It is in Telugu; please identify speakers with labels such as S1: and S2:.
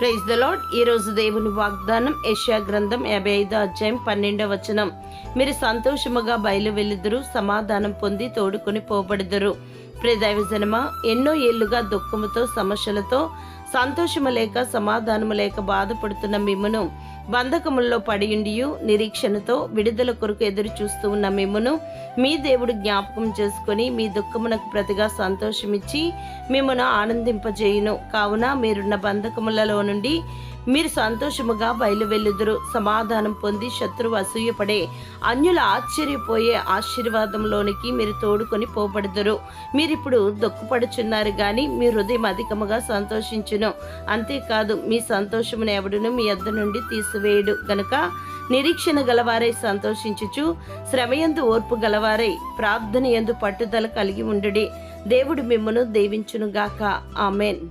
S1: Praise the lord. ఈరోజు దేవుని వాగ్దానం యెషయా గ్రంథం 55 అధ్యాయం 12వ వచనం. మీరు సంతోషముగా బయలు వెళ్ళుదురు, సమాధానం పొంది తోడుకొని పోబడుదురు. ప్రియ దైవజనమా, ఎన్నో ఏళ్లుగా దుఃఖముతో సమస్యలతో సంతోషము లేక సమాధానము లేక బాధపడుతున్న మిమ్మును, బంధకముల్లో పడియుండియు నిరీక్షణతో విడుదల కొరకు ఎదురు చూస్తూ ఉన్న మిమ్మును మీ దేవుడు జ్ఞాపకం చేసుకొని మీ దుఃఖమునకు ప్రతిగా సంతోషమిచ్చి మిమ్మును ఆనందింపజేయును. కావున మీరున్న బంధకములలో నుండి మీరు సంతోషముగా బయలు వెళ్ళుదురు, సమాధానం పొంది శత్రువు అసూయపడే అన్యుల ఆశ్చర్యపోయే ఆశీర్వాదంలోనికి మీరు తోడుకొని పోబడుదురు. మీరిప్పుడు దుఃఖపడుచున్నారు కానీ మీ హృదయం అధికముగా సంతోషించును. అంతేకాదు, మీ సంతోషమును ఎవడును మీ యొద్ద నుండి తీసివేయడు గనుక నిరీక్షణ గలవారై సంతోషించుచు, శ్రమయందు ఓర్పు గలవారై ప్రార్థన యందు పట్టుదల కలిగి ఉండుడి. దేవుడు మిమ్మును దీవించునుగాక. ఆమెన్.